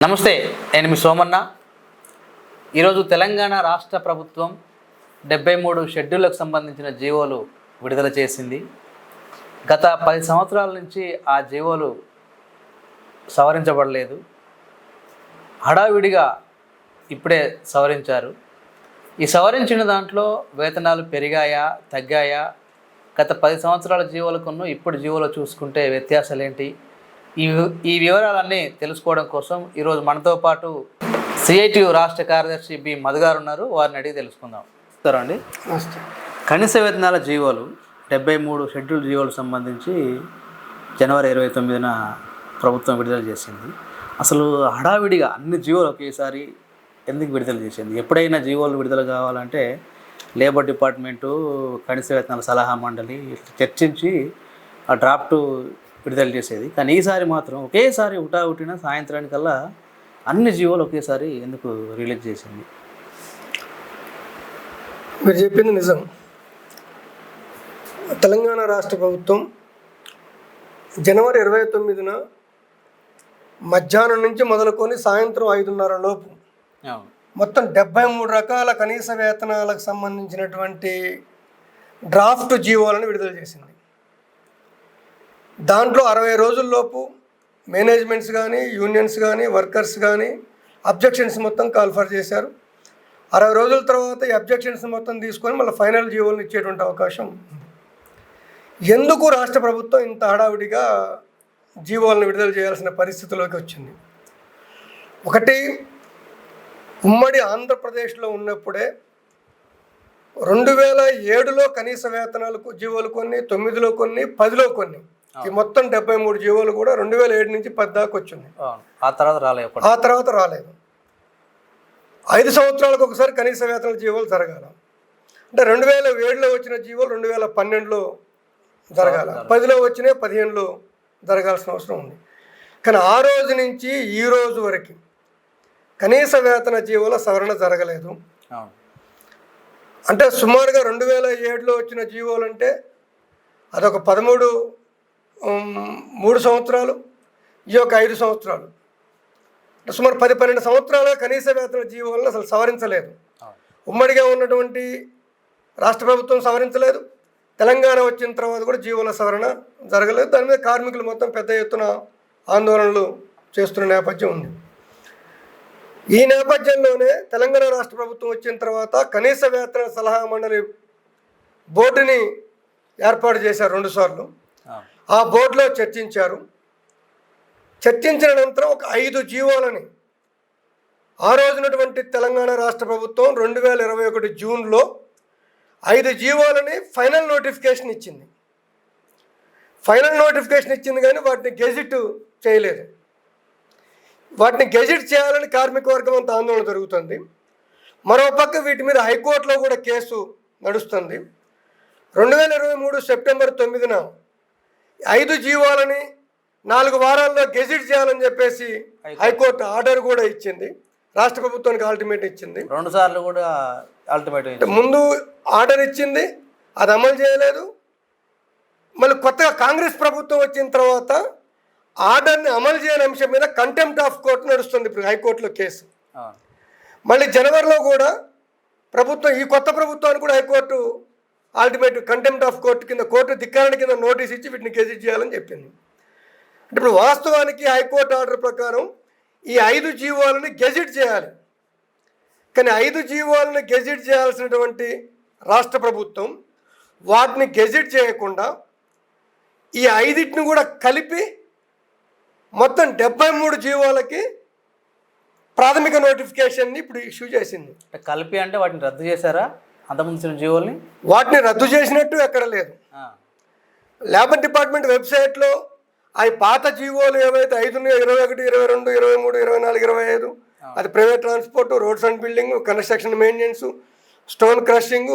నమస్తే, నేను మీ సోమన్న. ఈరోజు తెలంగాణ రాష్ట్ర ప్రభుత్వం 73 షెడ్యూళ్లకు సంబంధించిన జీవోలు విడుదల చేసింది. గత 10 సంవత్సరాల నుంచి ఆ జీవోలు సవరించబడలేదు. హడావిడిగా ఇప్పుడే సవరించారు. ఈ సవరించిన దాంట్లో వేతనాలు పెరిగాయా, తగ్గాయా, గత 10 సంవత్సరాల జీవోలకును ఇప్పుడు జీవోలు చూసుకుంటే వ్యత్యాసాలు ఏంటి, ఈ వివరాలన్నీ తెలుసుకోవడం కోసం ఈరోజు మనతో పాటు సిఐటియు రాష్ట్ర కార్యదర్శి బి మధు గారు ఉన్నారు. వారిని అడిగి తెలుసుకుందాం. అండి, కనీస వేతనాల జీవోలు 73 షెడ్యూల్ జీవోలకు సంబంధించి జనవరి 29న ప్రభుత్వం విడుదల చేసింది. అసలు హడావిడిగా అన్ని జీవోలు ఒకేసారి ఎందుకు విడుదల చేసింది? ఎప్పుడైనా జీవోలు విడుదల కావాలంటే లేబర్ డిపార్ట్మెంటు, కనీస వేతనాల సలహా మండలి చర్చించి ఆ డ్రాఫ్ట్ విడుదల చేసేది. కానీ ఈసారి మాత్రం ఒకేసారి హుటాహుటిన సాయంత్రానికల్లా అన్ని జీవోలు ఒకేసారి ఎందుకు రిలీజ్ చేసింది? మీరు చెప్పింది నిజం. తెలంగాణ రాష్ట్ర ప్రభుత్వం జనవరి 29న మధ్యాహ్నం నుంచి మొదలుకొని సాయంత్రం 5:30 లోపు మొత్తం 73 రకాల కనీస వేతనాలకు సంబంధించినటువంటి డ్రాఫ్ట్ జీవోలను విడుదల చేసింది. దాంట్లో 60 రోజుల్లోపు మేనేజ్మెంట్స్ కానీ, యూనియన్స్ కానీ, వర్కర్స్ కానీ అబ్జెక్షన్స్ మొత్తం కాల్ఫర్ చేశారు. 60 రోజుల తర్వాత ఈ అబ్జెక్షన్స్ మొత్తం తీసుకొని మళ్ళీ ఫైనల్ జీవోలను ఇచ్చేటువంటి అవకాశం ఉంది. ఎందుకు రాష్ట్ర ప్రభుత్వం ఇంత హడావిడిగా జీవోలను విడుదల చేయాల్సిన పరిస్థితిలోకి వచ్చింది? ఒకటి, ఉమ్మడి ఆంధ్రప్రదేశ్లో ఉన్నప్పుడే 2007లో కనీస వేతనాలకు జీవోలు కొన్ని, 9లో కొన్ని, 10లో కొన్ని, ఈ మొత్తం 73 జీవోలు కూడా 2007 నుంచి 10 దాకా వచ్చింది. ఆ తర్వాత రాలేదు. 5 సంవత్సరాలకు ఒకసారి కనీస వేతనాల జీవోలు జరగాల. అంటే 2007లో వచ్చిన జీవోలు 2012లో జరగాల, 10లో వచ్చినాయి, 15లో జరగాల్సిన అవసరం ఉంది. కానీ ఆ రోజు నుంచి ఈ రోజు వరకు కనీస వేతన జీవోల సవరణ జరగలేదు. అంటే సుమారుగా 2007లో వచ్చిన జీవోలు అంటే అదొక 3 సంవత్సరాలు, ఈ యొక్క 5 సంవత్సరాలు, సుమారు 10-12 సంవత్సరాలుగా కనీస వేతన జీవోలను అసలు సవరించలేదు. ఉమ్మడిగా ఉన్నటువంటి రాష్ట్ర ప్రభుత్వం సవరించలేదు. తెలంగాణ వచ్చిన తర్వాత కూడా జీవోల సవరణ జరగలేదు. దాని మీద కార్మికులు మొత్తం పెద్ద ఎత్తున ఆందోళనలు చేస్తున్న నేపథ్యం ఉంది. ఈ నేపథ్యంలోనే తెలంగాణ రాష్ట్ర ప్రభుత్వం వచ్చిన తర్వాత కనీస వేతన సలహా మండలి బోర్డుని ఏర్పాటు చేశారు 2 సార్లు. ఆ బోర్డులో చర్చించారు. చర్చించిన అనంతరం ఒక 5 జీవోలని ఆ రోజునటువంటి తెలంగాణ రాష్ట్ర ప్రభుత్వం 2021 జూన్లో 5 జీవోలని ఫైనల్ నోటిఫికేషన్ ఇచ్చింది. కానీ వాటిని గెజిట్ చేయలేదు. వాటిని గెజిట్ చేయాలని కార్మిక వర్గం అంతా ఆందోళన జరుగుతుంది. మరోపక్క వీటి మీద హైకోర్టులో కూడా కేసు నడుస్తుంది. 2023 సెప్టెంబర్ 9న 5 జీవోలని 4 వారాల్లో గెజిట్ చేయాలని చెప్పేసి హైకోర్టు ఆర్డర్ కూడా ఇచ్చింది. రాష్ట్ర ప్రభుత్వానికి అల్టిమేట్ ఇచ్చింది. 2 సార్లు కూడా అల్టిమేట్ ముందు ఆర్డర్ ఇచ్చింది, అది అమలు చేయలేదు. మళ్ళీ కొత్తగా కాంగ్రెస్ ప్రభుత్వం వచ్చిన తర్వాత ఆర్డర్ని అమలు చేయని అంశం మీద కంటెంప్ట్ ఆఫ్ కోర్టు నడుస్తుంది ఇప్పుడు హైకోర్టులో కేసు. మళ్ళీ జనవరిలో కూడా ప్రభుత్వం, ఈ కొత్త ప్రభుత్వానికి కూడా high court ultimate contempt of court కింద, కోర్టు ధిక్కారణ కింద నోటీస్ ఇచ్చి వీటిని గెజిట్ చేయాలని చెప్పింది. అంటే ఇప్పుడు వాస్తవానికి హైకోర్టు ఆర్డర్ ప్రకారం ఈ 5 జీవోలని గెజిట్ చేయాలి. కానీ 5 జీవోలను గెజిట్ చేయాల్సినటువంటి రాష్ట్ర ప్రభుత్వం వాటిని గెజిట్ చేయకుండా ఈ 5టిని కూడా కలిపి మొత్తం 73 జీవోలకి ప్రాథమిక నోటిఫికేషన్ని ఇప్పుడు ఇష్యూ చేసింది. కలిపి అంటే వాటిని రద్దు చేశారా? అంతకుముందు జీవోల్ని వాటిని రద్దు చేసినట్టు ఎక్కడ లేదు. లేబర్ డిపార్ట్మెంట్ వెబ్సైట్లో అవి పాత జీవోలు ఏవైతే 5 ఉన్నాయో, 21, 22, 23, 24, 25, అది private transport, roads and building, construction maintenance, stone crushing,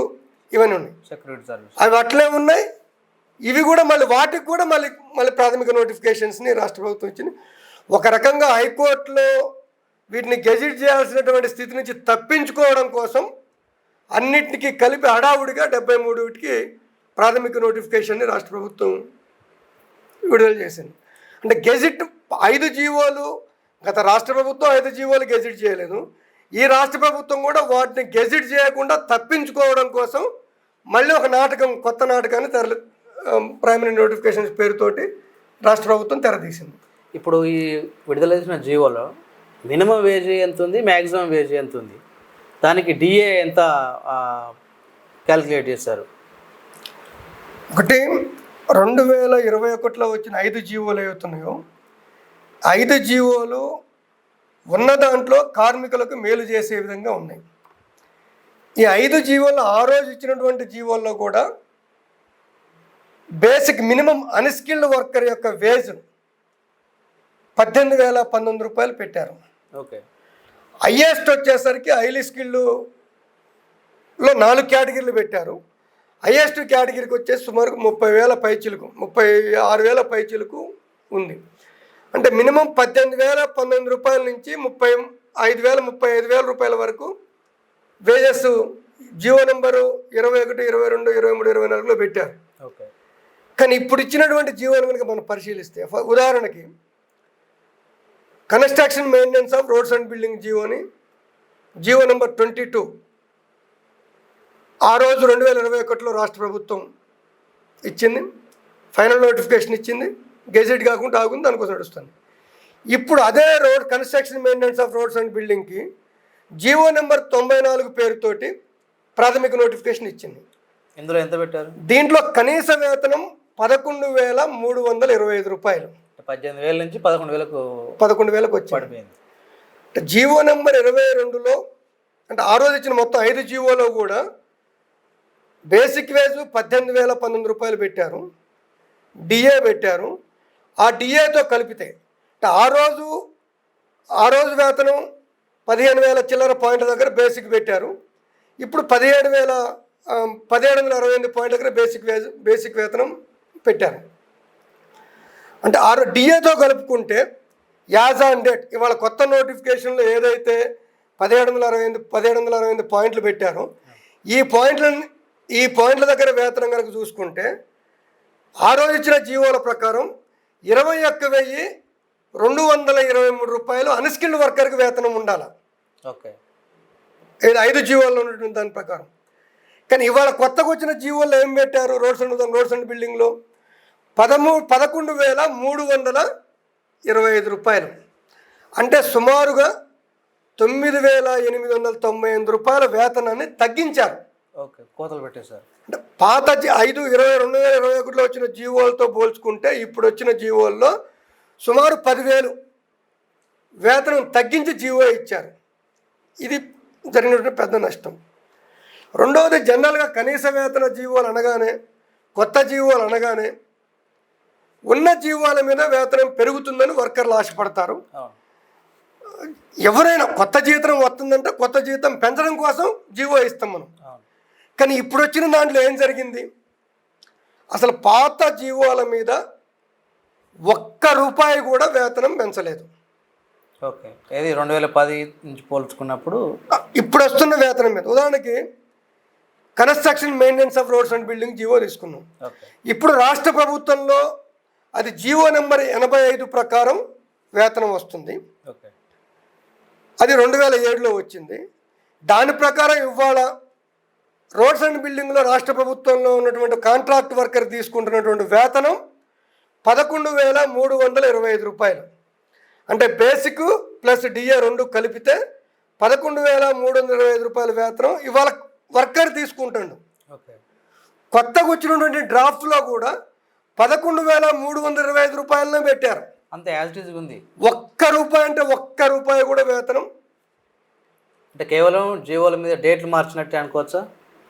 ఇవన్నీ ఉన్నాయి. సెక్యూరిటీ సర్వీస్ అవి అట్లే ఉన్నాయి. ఇవి కూడా మళ్ళీ వాటికి కూడా మళ్ళీ ప్రాథమిక నోటిఫికేషన్స్ని రాష్ట్ర ప్రభుత్వం ఇచ్చింది. ఒక రకంగా హైకోర్టులో వీటిని గెజిట్ చేయాల్సినటువంటి స్థితి నుంచి తప్పించుకోవడం కోసం అన్నిటికీ కలిపి హడావుడిగా 73కి ప్రాథమిక నోటిఫికేషన్ని రాష్ట్ర ప్రభుత్వం విడుదల చేసింది. అంటే గెజిట్ 5 జీవోలు గత రాష్ట్ర ప్రభుత్వం 5 జీవోలు గెజిట్ చేయలేదు. ఈ రాష్ట్ర ప్రభుత్వం కూడా వాటిని గెజిట్ చేయకుండా తప్పించుకోవడం కోసం మళ్ళీ ఒక నాటకం, కొత్త నాటకాన్ని ప్రైమరీ నోటిఫికేషన్స్ పేరుతోటి రాష్ట్ర ప్రభుత్వం తెరదీసింది. ఇప్పుడు ఈ విడుదల చేసిన జీవోలో మినిమం వేజ్ ఎంత ఉంది, మ్యాక్సిమం వేజ్ ఎంత ఉంది, దానికి డిఏ ఎంత క్యాలిక్యులేట్ చేశారు? ఒకటి 2021లో వచ్చిన 5 జీవోలు ఏవవుతున్నాయో 5 జీవోలు ఉన్న దాంట్లో కార్మికులకు మేలు చేసే విధంగా ఉన్నాయి. ఈ 5 జీవోలు ఆ రోజు ఇచ్చినటువంటి జీవోల్లో కూడా బేసిక్ మినిమం అన్స్కిల్డ్ వర్కర్ యొక్క వేజ్ 18,019 రూపాయలు పెట్టారు. ఓకే. హైయెస్ట్ వచ్చేసరికి హైలీ స్కిల్డ్లో 4 కేటగిరీలు పెట్టారు. హైయెస్ట్ కేటగిరీకి వచ్చేసి సుమారు 30,000 పైచిలకు, 36,000 పైచిలకు ఉంది. అంటే మినిమం 18,019 రూపాయల నుంచి 35,000, 35,000 రూపాయల వరకు వేజెస్ జీవో నెంబరు 21, 22, 23, 24లో పెట్టారు. ఓకే. కానీ ఇప్పుడు ఇచ్చినటువంటి జీవోను కనుక మనం పరిశీలిస్తే, ఉదాహరణకి construction maintenance of roads and building GO number 22 ఆ రోజు 2021లో రాష్ట్ర ప్రభుత్వం ఇచ్చింది, ఫైనల్ నోటిఫికేషన్ ఇచ్చింది, గెజెట్ కాకుండా ఆగుంది, దానికోసం నడుస్తుంది. ఇప్పుడు అదే construction maintenance of roads and బిల్డింగ్కి జీవో నెంబర్ 94 పేరుతోటి ప్రాథమిక నోటిఫికేషన్ ఇచ్చింది. ఇందులో ఎంత పెట్టారు? దీంట్లో కనీస వేతనం 11,325 రూపాయలు, 18,000 నుంచి 11,000కు వచ్చింది. జీవో నెంబర్ 22లో అంటే ఆ రోజు ఇచ్చిన మొత్తం 5 జీవోలో కూడా బేసిక్ వేజ్ 18,019 రూపాయలు పెట్టారు, డిఏ పెట్టారు. ఆ డిఏతో కలిపితే అంటే ఆ రోజు వేతనం 15,000 చిల్లర పాయింట్ల దగ్గర బేసిక్ పెట్టారు. ఇప్పుడు 17,768 పాయింట్ల దగ్గర బేసిక్ వేతనం పెట్టారు. అంటే డిఏతో కలుపుకుంటే యాజ్ ఆన్ డేట్ ఇవాళ కొత్త నోటిఫికేషన్లో ఏదైతే 1768 పాయింట్లు పెట్టారో ఈ పాయింట్ల దగ్గర వేతనం కనుక చూసుకుంటే ఆ రోజు ఇచ్చిన జీవోల ప్రకారం 21,223 రూపాయలు అన్స్కిల్డ్ వర్కర్కి వేతనం ఉండాలి. ఓకే. 5 జీవోల్లో ఉన్నటువంటి దాని ప్రకారం. కానీ ఇవాళ కొత్తగా వచ్చిన జీవోల్లో ఏం పెట్టారు? రోడ్స్ అండ్ బిల్డింగ్లో 11,325 రూపాయలు, అంటే సుమారుగా 9,895 రూపాయల వేతనాన్ని తగ్గించారు. ఓకే, కోతలు పెట్టేశారు. అంటే పాత 2021లో వచ్చిన జీవోలతో పోల్చుకుంటే ఇప్పుడు వచ్చిన జీవోల్లో సుమారు 10,000 వేతనం తగ్గించి జీవో ఇచ్చారు. ఇది జరిగినటువంటి పెద్ద నష్టం. రెండవది, జనరల్గా కనీస వేతన జీవోలు అనగానే, కొత్త జీవోలు అనగానే ఉన్న జీవోల మీద వేతనం పెరుగుతుందని వర్కర్లు ఆశపడతారు. ఎవరైనా కొత్త జీతం వస్తుందంటే కొత్త జీతం పెంచడం కోసం జీవో ఇస్తాం మనం. కానీ ఇప్పుడు వచ్చిన దాంట్లో ఏం జరిగింది? అసలు పాత జీవోల మీద ₹1 కూడా వేతనం పెంచలేదు. ఓకే. ఏది 2010 నుంచి పోల్చుకున్నప్పుడు ఇప్పుడు వస్తున్న వేతనం మీద, ఉదాహరణకి construction maintenance of roads and building GO తీసుకున్నాం. ఇప్పుడు రాష్ట్ర ప్రభుత్వంలో అది జీవో నెంబర్ 85 ప్రకారం వేతనం వస్తుంది. అది 2007లో వచ్చింది. దాని ప్రకారం ఇవాళ రోడ్స్ అండ్ బిల్డింగ్లో రాష్ట్ర ప్రభుత్వంలో ఉన్నటువంటి కాంట్రాక్ట్ వర్కర్ తీసుకుంటున్నటువంటి వేతనం 11,325 రూపాయలు. అంటే బేసిక్ ప్లస్ డిఏ 2 కలిపితే 11,325 రూపాయల వేతనం ఇవాళ వర్కర్ తీసుకుంటాడు. కొత్తగా వచ్చినటువంటి డ్రాఫ్ట్లో కూడా 11,325 రూపాయలనే పెట్టారు. అంతే యాజ్ ఇట్ ఈజ్ ఉంది. ₹1 అంటే ₹1 కూడా వేతనం. అంటే కేవలం జీవోల మీద డేట్లు మార్చినట్టే అనుకోవచ్చా?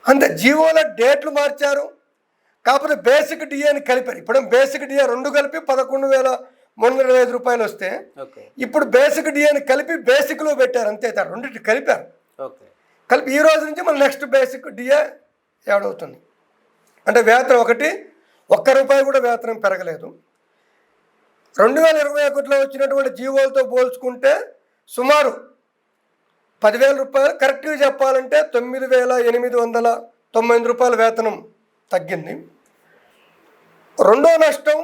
అంతే, జీవోల డేట్లు మార్చారు, కాకపోతే బేసిక్ డిఏని కలిపారు. ఇప్పుడు బేసిక్ డిఏ 2 కలిపి 11,325 రూపాయలు వస్తే ఇప్పుడు బేసిక్ డిఏని కలిపి బేసిక్లో పెట్టారు. అంతే, రెండింటి కలిపారు. కలిపి ఈ రోజు నుంచి మన నెక్స్ట్ బేసిక్ డిఏ యాడ్ అవుతుంది. అంటే వేతనం ₹1 కూడా వేతనం పెరగలేదు. 2021లో వచ్చినటువంటి జీవోలతో పోల్చుకుంటే సుమారు 10,000 రూపాయలు, కరెక్ట్గా చెప్పాలంటే 9,890 రూపాయల వేతనం తగ్గింది. రెండో నష్టం,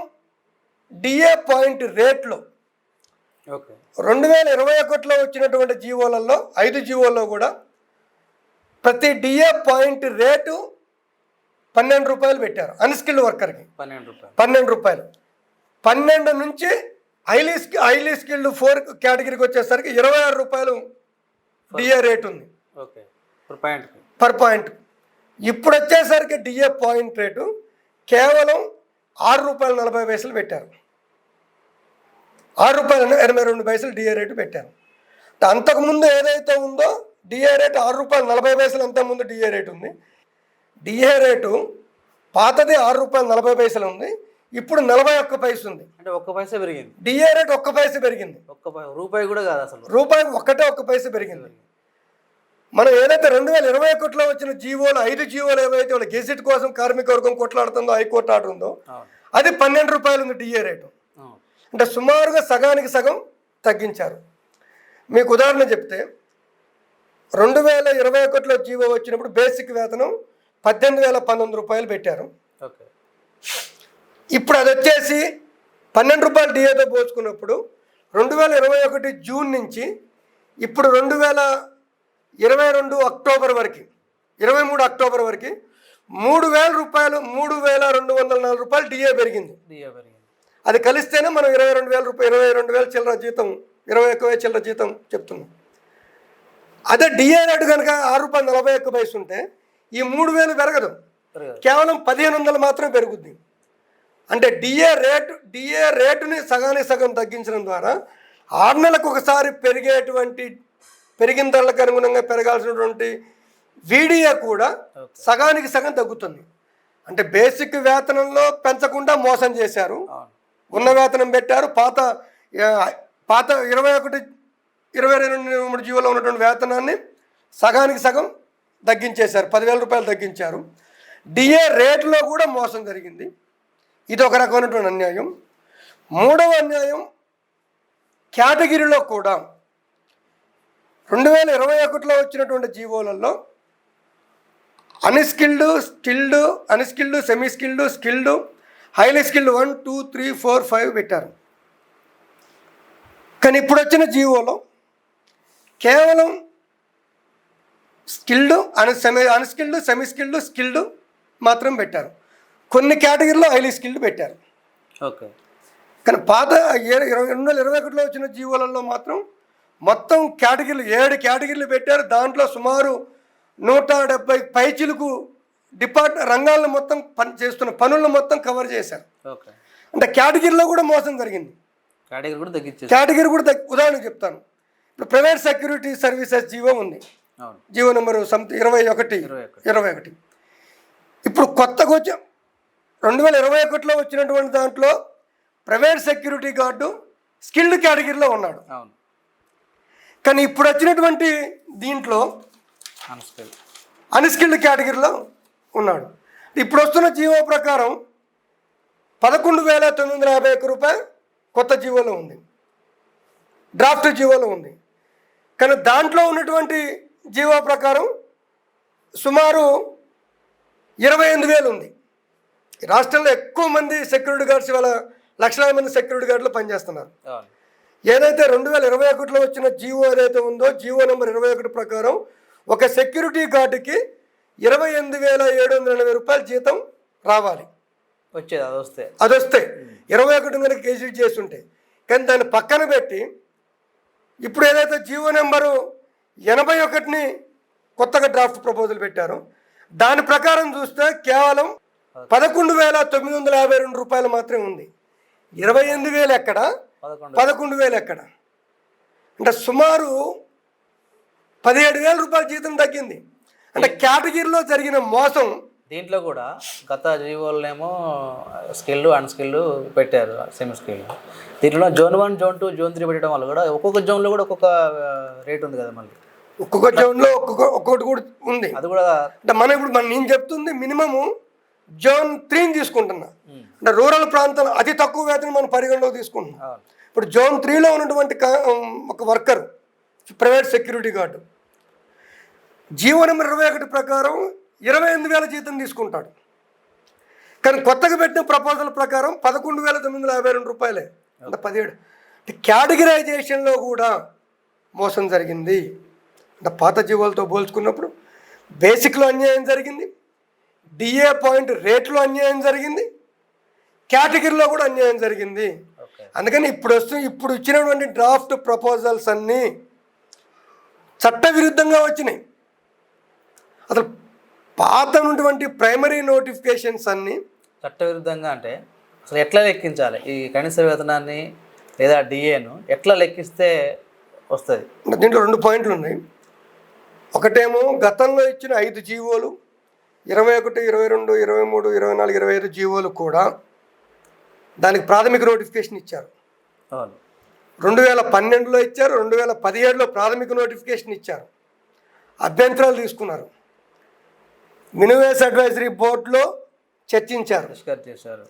డిఏ పాయింట్ రేట్లో ఓకే. 2021లో వచ్చినటువంటి జీవోలలో 5 జీవోల్లో కూడా ప్రతి డిఏ పాయింట్ రేటు 12 రూపాయలు పెట్టారు అన్స్కిల్డ్ వర్కర్కి. 12 రూపాయలు. 12 నుంచి హైలీ స్కిల్డ్ 4 కేటగిరీకి వచ్చేసరికి 26 రూపాయలు డిఏ రేట్ ఉంది. ఓకే. Per point. ఇప్పుడు వచ్చేసరికి డిఏ పాయింట్ రేటు కేవలం ₹6.40 పెట్టారు. ₹6.82 డిఏ రేటు పెట్టారు. అంతకుముందు ఏదైతే ఉందో డిఏ రేటు ₹6.40 అంతకుముందు డిఏ రేటు ఉంది. డిఏ రేటు పాతది ₹6.40 ఉంది, ఇప్పుడు 41 పైసలు ఉంది. అంటే 1 పైసా పెరిగింది. డిఏ రేటు 1 పైసా పెరిగింది. రూపాయి కూడా కాదు అసలు. రూపాయి 1 పైసా పెరిగింది. మనం ఏదైతే 2021లో వచ్చిన జీవోలు 5 జీవోలు ఏవైతే వాళ్ళ గెజిట్ కోసం కార్మిక వర్గం కొట్లాడుతుందో హైకోర్టు ఆర్డర్ ఉందో అది 12 రూపాయలు ఉంది డిఏ రేటు. అంటే సుమారుగా సగానికి సగం తగ్గించారు. మీకు ఉదాహరణ చెప్తే 2021లో జీవో వచ్చినప్పుడు బేసిక్ వేతనం ₹18,019 పెట్టారు. ఇప్పుడు అది వచ్చేసి ₹12 డిఏతో పోల్చుకున్నప్పుడు 2021 జూన్ నుంచి ఇప్పుడు 2022 అక్టోబర్ వరకు 23 అక్టోబర్ వరకు ₹3,204 డిఏ పెరిగింది. అది కలిస్తేనే మనం 22,000 చిల్లర జీతం, 21,000 చిల్లర జీతం చెప్తున్నాం. అదే డిఏ రేటు కనుక ₹6.41 ఉంటే ఈ 3,000 పెరగదు, కేవలం 1,500 మాత్రమే పెరుగుద్ది. అంటే డిఏ రేటుని సగానికి సగం తగ్గించడం ద్వారా 6 నెలలకు ఒకసారి పెరిగిన ధరలకు అనుగుణంగా పెరగాల్సినటువంటి వీడియో కూడా సగానికి సగం తగ్గుతుంది. అంటే బేసిక్ వేతనంలో పెంచకుండా మోసం చేశారు, ఉన్న వేతనం పెట్టారు. పాత 21-22 జీవోలో ఉన్నటువంటి వేతనాన్ని సగానికి సగం తగ్గించేశారు, ₹10,000 తగ్గించారు. డిఏ రేటులో కూడా మోసం జరిగింది. ఇది ఒక రకమైనటువంటి అన్యాయం. మూడవ అన్యాయం, కేటగిరీలో కూడా 2021లో వచ్చినటువంటి జీవోలలో unskilled, semi skilled, highly skilled 1, 2, 3, 4, 5 పెట్టారు. కానీ ఇప్పుడు వచ్చిన జీవోలో కేవలం అన్స్కిల్డ్, సెమీ స్కిల్డ్ మాత్రం పెట్టారు. కొన్ని కేటగిరీలో హైలీ స్కిల్డ్ పెట్టారు. ఓకే. కానీ పాత 2021లో వచ్చిన జీవోలలో మాత్రం మొత్తం కేటగిరీలు 7 కేటగిరీలు పెట్టారు. దాంట్లో సుమారు 170 పైచిలకు రంగాలను మొత్తం చేస్తున్న పనులను మొత్తం కవర్ చేశారు. అంటే కేటగిరీలో కూడా మోసం జరిగింది. కేటగిరీ కూడా ఉదాహరణ చెప్తాను. ఇప్పుడు ప్రైవేట్ సెక్యూరిటీ సర్వీసెస్ జీవో ఉంది, జీవో నెంబరు 21. ఇప్పుడు కొత్తగా 2021లో వచ్చినటువంటి దాంట్లో ప్రైవేట్ సెక్యూరిటీ గార్డు స్కిల్డ్ కేటగిరీలో ఉన్నాడు. కానీ ఇప్పుడు వచ్చినటువంటి దీంట్లో అన్స్కిల్డ్ కేటగిరీలో ఉన్నాడు. ఇప్పుడు వస్తున్న జీవో ప్రకారం ₹11,951 కొత్త జీవోలో ఉంది, డ్రాఫ్ట్ జీవోలో ఉంది. కానీ దాంట్లో ఉన్నటువంటి జీవో ప్రకారం సుమారు 28,000 ఉంది. రాష్ట్రంలో ఎక్కువ మంది సెక్యూరిటీ గార్డ్స్ ఇవాళ లక్షలాది మంది సెక్యూరిటీ గార్డులు పనిచేస్తున్నారు. ఏదైతే 2021లో వచ్చిన జీవో ఏదైతే ఉందో జీవో నెంబర్ 21 ప్రకారం ఒక సెక్యూరిటీ గార్డుకి ₹28,780 జీతం రావాలి. అది వస్తే 21 కనుక గెజిట్ చేస్తుంటే. కానీ దాన్ని పక్కన పెట్టి ఇప్పుడు ఏదైతే జీవో నెంబరు 81ని కొత్తగా డ్రాఫ్ట్ ప్రపోజల్ పెట్టారో దాని ప్రకారం చూస్తే కేవలం ₹11,952 మాత్రమే ఉంది. 28,000 ఎక్కడ, 11,000 ఎక్కడ? అంటే సుమారు ₹17,000 జీతం తగ్గింది. అంటే కేటగిరీలో జరిగిన మోసం. దీంట్లో కూడా గత జీవోలనేమో స్కిల్, అన్స్కిల్డ్ పెట్టారు, సెమీ స్కిల్. దీంట్లో జోన్ 1, జోన్ 2, జోన్ 3 పెట్టడం వల్ల కూడా ఒక్కొక్క జోన్లో కూడా ఒక్కొక్క రేట్ ఉంది కదా. మళ్ళీ ఒక్కొక్క జోన్లో ఒక్కొక్కటి కూడా ఉంది. అది కూడా అంటే నేను చెప్తుంది మినిమము జోన్ 3 తీసుకుంటున్నా. అంటే రూరల్ ప్రాంతాలు అతి తక్కువ వేతనం మనం పరిగణలోకి తీసుకుంటున్నాం. ఇప్పుడు జోన్ 3లో ఉన్నటువంటి ఒక worker private security guard GO number 21 ప్రకారం 28,000 జీతం తీసుకుంటాడు. కానీ కొత్తగా పెట్టిన ప్రపోజల్ ప్రకారం ₹11,952, అంటే 17. కేటగిరైజేషన్లో కూడా మోసం జరిగింది. అంటే పాత జీవోలతో పోల్చుకున్నప్పుడు బేసిక్లో అన్యాయం జరిగింది, డిఏ పాయింట్ రేట్లో అన్యాయం జరిగింది, కేటగిరీలో కూడా అన్యాయం జరిగింది. అందుకని ఇప్పుడు ఇచ్చినటువంటి డ్రాఫ్ట్ ప్రపోజల్స్ అన్నీ చట్టవిరుద్ధంగా వచ్చినాయి. అసలు పాత ఉన్నటువంటి ప్రైమరీ నోటిఫికేషన్స్ అన్నీ చట్టవిరుద్ధంగా అంటే అసలు ఎట్లా లెక్కించాలి ఈ కనీస వేతనాన్ని లేదా డిఏను ఎట్లా లెక్కిస్తే వస్తుంది? దీంట్లో 2 పాయింట్లు ఉన్నాయి. ఒకటేమో గతంలో ఇచ్చిన 5 జీవోలు 21, 22, 23, 24, 25 జీవోలు కూడా దానికి ప్రాథమిక నోటిఫికేషన్ ఇచ్చారు. 2012లో ఇచ్చారు, 2017లో ప్రాథమిక నోటిఫికేషన్ ఇచ్చారు. అభ్యంతరాలు తీసుకున్నారు, మినివేస్ అడ్వైజరీ బోర్డులో చర్చించారు, చేశారు,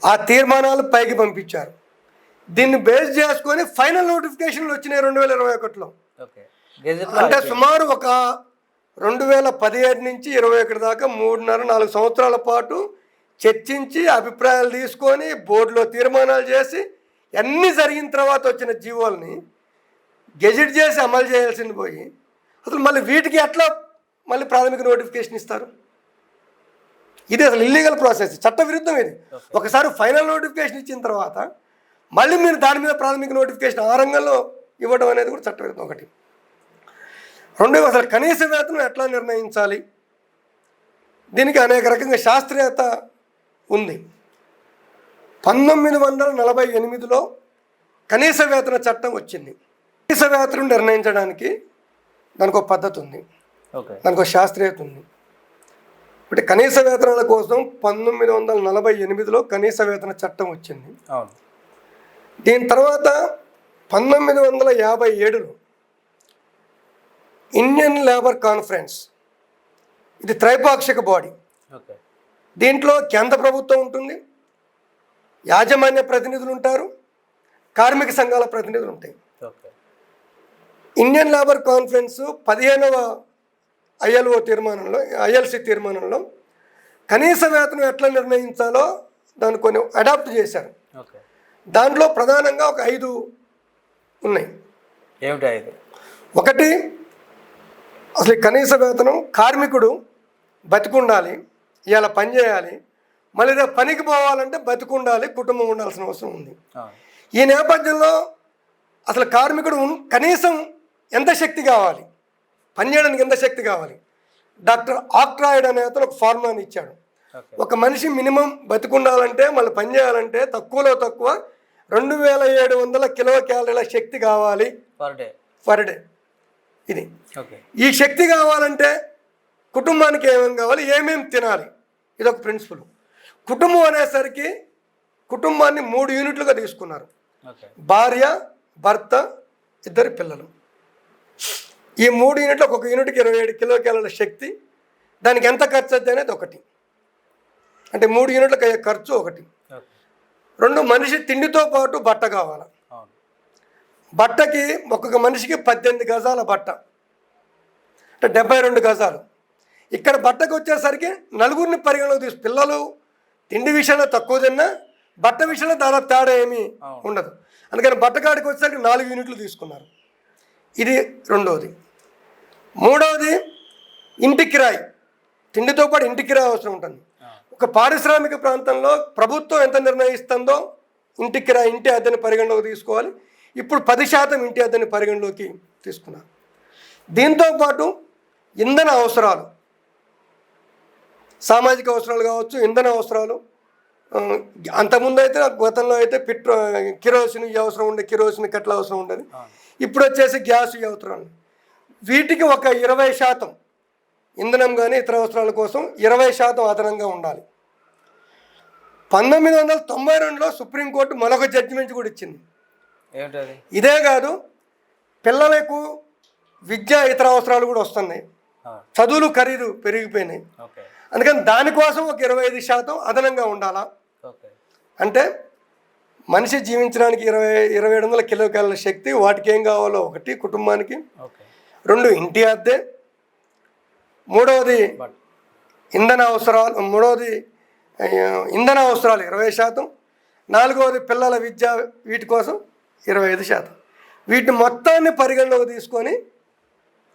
ఆ తీర్మానాలు పైకి పంపించారు. దీన్ని బేస్ చేసుకొని ఫైనల్ నోటిఫికేషన్లు వచ్చినాయి 2021లో. అంటే సుమారు ఒక 2017 నుంచి 21 దాకా 3.5-4 సంవత్సరాల పాటు చర్చించి అభిప్రాయాలు తీసుకొని బోర్డులో తీర్మానాలు చేసి అన్నీ జరిగిన తర్వాత వచ్చిన జీవోల్ని గెజిట్ చేసి అమలు చేయాల్సింది పోయి అసలు మళ్ళీ వీటికి ఎట్లా మళ్ళీ ప్రాథమిక నోటిఫికేషన్ ఇస్తారు? ఇది అసలు ఇల్లీగల్ ప్రాసెస్, చట్టవిరుద్ధం ఇది. ఒకసారి ఫైనల్ నోటిఫికేషన్ ఇచ్చిన తర్వాత మళ్ళీ మీరు దాని మీద ప్రాథమిక నోటిఫికేషన్ ఆ రంగంలో ఇవ్వడం అనేది కూడా చట్టవిరుద్ధం. ఒకటి. రెండోది, అసలు కనీస వేతనం ఎట్లా నిర్ణయించాలి? దీనికి అనేక రకంగా శాస్త్రీయత ఉంది. 1948లో కనీస వేతన చట్టం వచ్చింది. కనీస వేతనం నిర్ణయించడానికి దానికి ఒక పద్ధతి ఉంది, దానికి ఒక శాస్త్రీయత ఉంది. అంటే కనీస వేతనాల కోసం 1948లో కనీస వేతన చట్టం వచ్చింది. దీని తర్వాత 1957లో ఇండియన్ లేబర్ కాన్ఫరెన్స్, ఇది త్రైపాక్షిక బాడీ. దీంట్లో కేంద్ర ప్రభుత్వం ఉంటుంది, యాజమాన్య ప్రతినిధులు ఉంటారు, కార్మిక సంఘాల ప్రతినిధులు ఉంటాయి. ఇండియన్ లేబర్ కాన్ఫరెన్స్ 15వ ILO తీర్మానంలో, ILC తీర్మానంలో కనీస వేతనం ఎట్లా నిర్ణయించాలో దాన్ని కొన్ని అడాప్ట్ చేశారు. దాంట్లో ప్రధానంగా ఒక 5 ఉన్నాయి. ఏమిటి 5? ఒకటి, అసలు కనీస వేతనం కార్మికుడు బతికుండాలి, ఇవాళ పని చేయాలి, మళ్ళీ రేపు పనికి పోవాలంటే బతికుండాలి, కుటుంబం ఉండాల్సిన అవసరం ఉంది. ఈ నేపథ్యంలో అసలు కార్మికుడు కనీసం ఎంత శక్తి కావాలి, పనిచేయడానికి ఎంత శక్తి కావాలి? డాక్టర్ ఆక్ట్రాయిడ్ అనే అతను ఒక ఫార్ములాని ఇచ్చాడు. ఒక మనిషి మినిమం బతికుండాలంటే మళ్ళీ పని చేయాలంటే తక్కువలో తక్కువ 2700 కిలో క్యాలరీల శక్తి కావాలి పర్ డే. ఇది ఈ శక్తి కావాలంటే కుటుంబానికి ఏమేమి కావాలి, ఏమేమి తినాలి, ఇదొక ప్రిన్సిపల్. కుటుంబం అనేసరికి కుటుంబాన్ని 3 యూనిట్లుగా తీసుకున్నారు. భార్య, భర్త, 2 పిల్లలు. ఈ 3 యూనిట్లు, ఒక్కొక్క యూనిట్కి 27 కిలో క్యాలరీల శక్తి. దానికి ఎంత ఖర్చు అవుతుంది అనేది ఒకటి. అంటే 3 యూనిట్లకు అయ్యే ఖర్చు ఒకటి. 2, మనిషి తిండితో పాటు బట్ట కావాలి. బట్టకి ఒక్కొక్క మనిషికి 18 గజాల బట్ట, అంటే 72 గజాలు. ఇక్కడ బట్టకు వచ్చేసరికి 4 పరిగణలోకి పిల్లలు తిండి విషయంలో తక్కువ తిన్నా బట్ట విషయంలో దాదాపు తేడా ఏమీ ఉండదు. అందుకని బట్టకాడికి వచ్చేసరికి 4 యూనిట్లు తీసుకున్నారు. ఇది రెండవది. మూడవది, ఇంటి కిరాయి. తిండితో పాటు ఇంటి కిరాయి అవసరం ఉంటుంది. ఒక పారిశ్రామిక ప్రాంతంలో ప్రభుత్వం ఎంత నిర్ణయిస్తుందో ఇంటి కిరాయి, ఇంటి అద్దెని పరిగణలోకి తీసుకోవాలి. ఇప్పుడు 10% ఇంటి అద్దెని పరిగణలోకి తీసుకున్నారు. దీంతోపాటు ఇంధన అవసరాలు, సామాజిక అవసరాలు కావచ్చు, ఇంధన అవసరాలు. అంతకుముందు అయితే గతంలో అయితే కిరోసిన్ ఈ అవసరం ఉండే, కిరోసిన్ కట్ల అవసరం ఉండేది. ఇప్పుడు వచ్చేసి గ్యాస్ ఈ అవసరాలు. వీటికి ఒక 20% ఇంధనం కానీ ఇతర అవసరాల కోసం 20% అదనంగా ఉండాలి. 1992లో సుప్రీంకోర్టు మరొక జడ్జిమెంట్ కూడా ఇచ్చింది. ఇదే కాదు, పిల్లలకు విద్య ఇతర అవసరాలు కూడా వస్తున్నాయి, చదువులు ఖరీదు పెరిగిపోయినాయి. అందుకని దానికోసం ఒక 25% అదనంగా ఉండాలా. అంటే మనిషి జీవించడానికి 2700 కిలో క్యాలరీల శక్తి. వాటికి ఏం కావాలో ఒకటి కుటుంబానికి, 2 ఇంటి అద్దె, మూడవది ఇంధన అవసరాలు, 20%, నాలుగవది పిల్లల విద్య, వీటి కోసం 25%. వీటి మొత్తాన్ని పరిగణలోకి తీసుకొని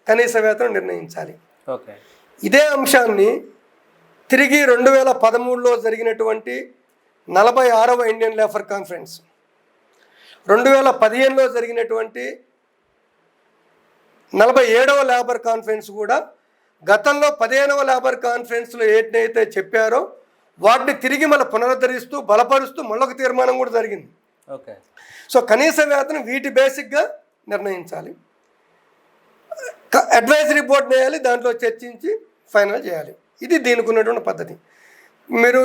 కనీస వేతనం నిర్ణయించాలి. ఓకే. ఇదే అంశాన్ని తిరిగి 2013లో జరిగినటువంటి 46వ ఇండియన్ లేబర్ కాన్ఫరెన్స్, 2015లో జరిగినటువంటి 47వ లేబర్ కాన్ఫరెన్స్ కూడా గతంలో 15వ లేబర్ కాన్ఫరెన్స్లో ఏంటైతే చెప్పారో వాటిని తిరిగి మళ్ళీ పునరుద్ధరిస్తూ బలపరుస్తూ మళ్ళొక తీర్మానం కూడా జరిగింది. ఓకే. సో కనీస వేతనం వీటి బేసిక్గా నిర్ణయించాలి. అడ్వైజరీ బోర్డు వేయాలి, దాంట్లో చర్చించి ఫైనల్ చేయాలి. ఇది దీనికి ఉన్నటువంటి పద్ధతి. మీరు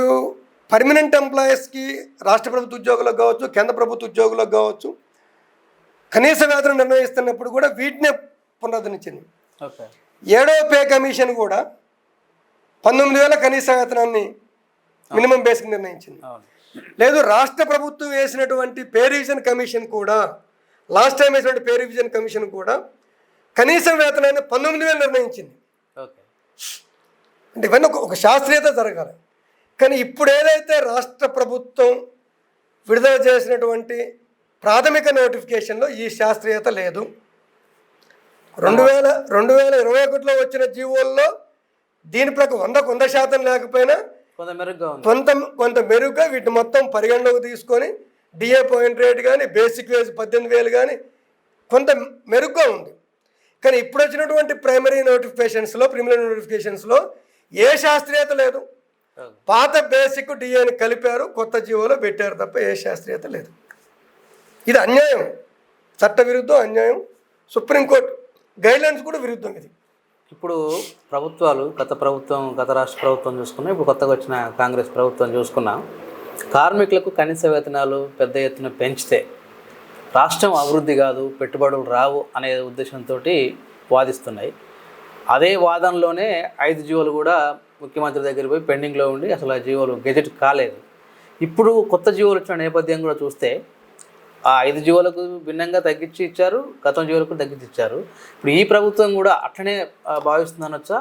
పర్మనెంట్ ఎంప్లాయీస్కి రాష్ట్ర ప్రభుత్వ ఉద్యోగులకు కావచ్చు, కేంద్ర ప్రభుత్వ ఉద్యోగులకు కావచ్చు, కనీస వేతనం నిర్ణయిస్తున్నప్పుడు కూడా వీటినే పునరుద్ధరించింది. ఓకే. 7వ పే కమిషన్ కూడా 19,000 కనీస వేతనాన్ని మినిమం బేసిక్ నిర్ణయించింది. లేదు, రాష్ట్ర ప్రభుత్వం వేసినటువంటి పే రివిజన్ కమిషన్ కూడా, లాస్ట్ టైం వేసినటువంటి పే రివిజన్ కమిషన్ కూడా కనీస వేతనాన్ని 19,000 నిర్ణయించింది. ఓకే. అంటే ఇవన్నీ ఒక శాస్త్రీయత జరగాలి. కానీ ఇప్పుడు ఏదైతే రాష్ట్ర ప్రభుత్వం విడుదల చేసినటువంటి ప్రాథమిక నోటిఫికేషన్లో ఈ శాస్త్రీయత లేదు. 2021లో వచ్చిన జీవోల్లో దీని ప్రకారం 100% లేకపోయినా కొంత మెరుగ్గా వీటిని మొత్తం పరిగణలోకి తీసుకొని డిఏ పాయింట్ రేట్ కానీ, బేసిక్ వేజ్ 18,000 కానీ కొంత మెరుగ్గా ఉంది. కానీ ఇప్పుడు వచ్చినటువంటి ప్రైమరీ నోటిఫికేషన్స్లో ఏ శాస్త్రీయత లేదు. పాత బేసిక్ డిఏని కలిపారు, కొత్త జీవోలో పెట్టారు తప్ప ఏ శాస్త్రీయత లేదు. ఇది అన్యాయం, చట్ట విరుద్ధం, అన్యాయం. సుప్రీంకోర్టు గైడ్లైన్స్ కూడా విరుద్ధం ఇది. ఇప్పుడు ప్రభుత్వాలు, గత రాష్ట్ర ప్రభుత్వం చూసుకున్నా, ఇప్పుడు కొత్తగా వచ్చిన కాంగ్రెస్ ప్రభుత్వం చూసుకున్నా, కార్మికులకు కనీస వేతనాలు పెద్ద ఎత్తున పెంచితే రాష్ట్రం అభివృద్ధి కాదు, పెట్టుబడులు రావు అనే ఉద్దేశంతో వాదిస్తున్నాయి. అదే వాదనలోనే 5 జీవోలు కూడా ముఖ్యమంత్రి దగ్గర పోయి పెండింగ్లో ఉండి అసలు ఆ జీవోలు గెజెట్ కాలేదు. ఇప్పుడు కొత్త జీవోలు వచ్చిన నేపథ్యం కూడా చూస్తే ఆ 5 జీవోలకు భిన్నంగా తగ్గించి ఇచ్చారు, గతం జీవోలకు తగ్గించి ఇచ్చారు. ఇప్పుడు ఈ ప్రభుత్వం కూడా అట్లనే భావిస్తుందనొచ్చా,